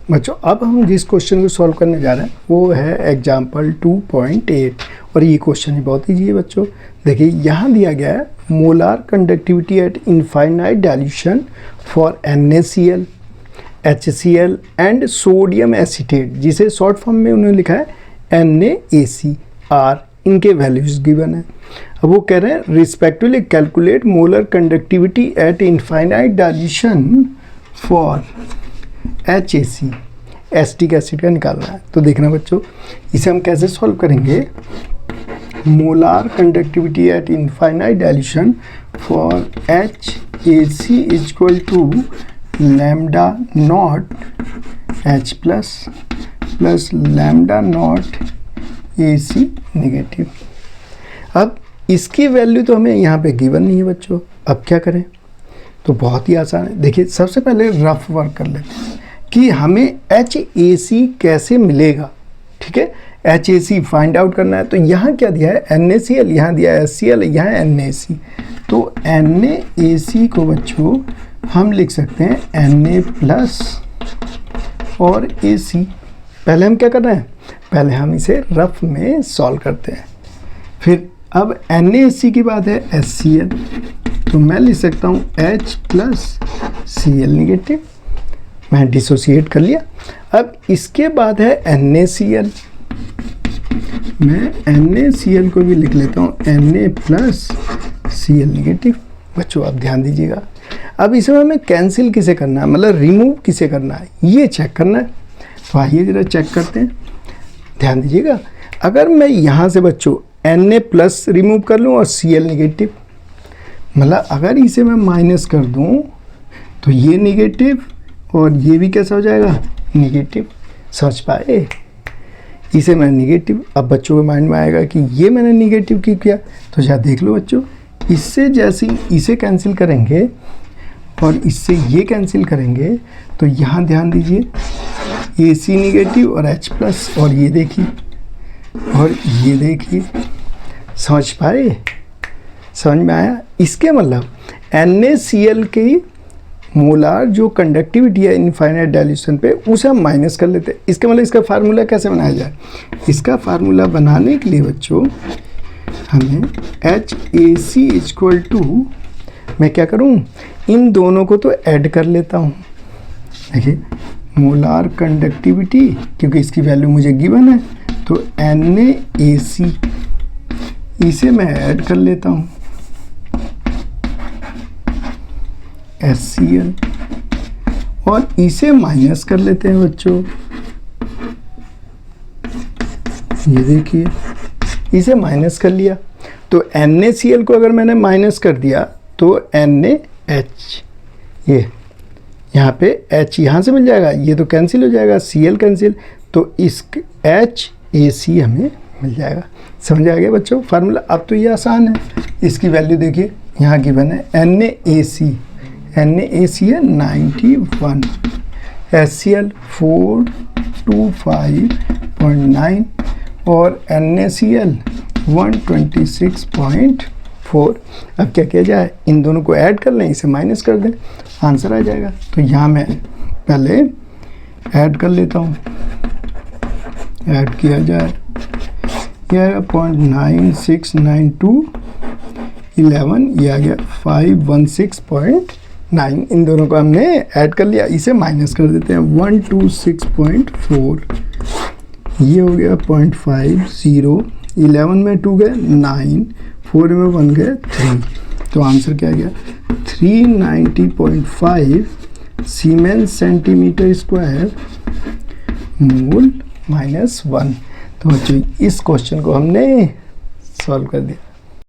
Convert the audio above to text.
बच्चों अब हम जिस क्वेश्चन को सॉल्व करने जा रहे हैं वो है एग्जाम्पल 2.8 और ये क्वेश्चन ही बहुत ईजी है बच्चों। देखिए यहाँ दिया गया है molar conductivity at infinite dilution for NaCl, HCl and sodium acetate, जिसे शॉर्ट फॉर्म में उन्होंने लिखा है NaCr। इनके वैल्यूज गिवन है। अब वो कह रहे हैं respectively calculate molar conductivity at infinite dilution for HAC, acetic acid का निकालना है। तो देखना बच्चों इसे हम कैसे सॉल्व करेंगे। Molar conductivity at infinite dilution for HAC is equal to lambda not H plus lambda not AC negative. अब इसकी वैल्यू तो हमें यहाँ पे गिवन नहीं है बच्चों। अब क्या करें, तो बहुत ही आसान है। देखिए सबसे पहले रफ वर्क कर लेते हैं कि हमें HAC कैसे मिलेगा। ठीक है, HAC फाइंड आउट करना है। तो यहाँ क्या दिया है NaCl, यहाँ दिया है HCl, यहाँ है NaC। तो NaC को बच्चों हम लिख सकते हैं Na प्लस और AC। पहले हम क्या कर रहे हैं, पहले हम इसे रफ में सॉल्व करते हैं। फिर अब NaC की बात है HCl, तो मैं लिख सकता हूँ H प्लस Cl नेगेटिव, मैं डिसोसिएट कर लिया। अब इसके बाद है NaCl, मैं NaCl को भी लिख लेता हूँ Na प्लस Cl नेगेटिव। बच्चों अब ध्यान दीजिएगा, अब इसमें हमें कैंसिल किसे करना है, मतलब रिमूव किसे करना है, ये चेक करना है। तो आइए जरा चेक करते हैं। ध्यान दीजिएगा, अगर मैं यहाँ से बच्चों Na प्लस रिमूव कर लूँ और Cl नेगेटिव, मतलब अगर इसे मैं माइनस कर दूँ तो ये नेगेटिव और ये भी कैसा हो जाएगा नेगेटिव। समझ पाए, इसे मैं नेगेटिव। अब बच्चों के माइंड में आएगा कि ये मैंने नेगेटिव की किया, तो जा देख लो बच्चों, इससे जैसे इसे कैंसिल करेंगे और इससे ये कैंसिल करेंगे तो यहाँ ध्यान दीजिए AC नेगेटिव और H प्लस, और ये देखिए और ये देखिए। समझ पाए, समझ में आया। इसके मतलब NaCl की मोलार जो कंडक्टिविटी है इनफाइनाइट डाइल्यूशन पे उसे हम माइनस कर लेते हैं। इसका मतलब इसका फार्मूला कैसे बनाया जाए, इसका फार्मूला बनाने के लिए बच्चों हमें HAC इक्वल टू, मैं क्या करूं, इन दोनों को तो ऐड कर लेता हूं। देखिए मोलार कंडक्टिविटी, क्योंकि इसकी वैल्यू मुझे गिवन है, तो NaC इसे मैं ऐड कर लेता हूं HCl, और इसे माइनस कर लेते हैं बच्चों। ये देखिए इसे माइनस कर लिया, तो NaCl को अगर मैंने माइनस कर दिया तो NaH, ये यहाँ पे H यहाँ से मिल जाएगा, ये तो कैंसिल हो जाएगा, Cl कैंसिल, तो इस HAC हमें मिल जाएगा। समझ आ गया बच्चों फार्मूला। अब तो ये आसान है, इसकी वैल्यू देखिए यहाँ गिवन है NaC है 91, HCl 425.9 और NaCl 126.4। अब क्या किया जाए, इन दोनों को ऐड कर लें, इसे माइनस कर दें, आंसर आ जाएगा। तो यहाँ मैं पहले ऐड कर लेता हूँ, ऐड किया जाए, यह 0.9692 11, ये आ गया 516.9। इन दोनों को हमने ऐड कर लिया, इसे माइनस कर देते हैं 126.4, ये हो गया 0.50, 11 में 2 गए 9, 4 में 1 गए 3, तो आंसर क्या गया 390.5 सीमेंस सेंटीमीटर स्क्वायर मोल -1। तो बच्चों इस क्वेश्चन को हमने सॉल्व कर दिया।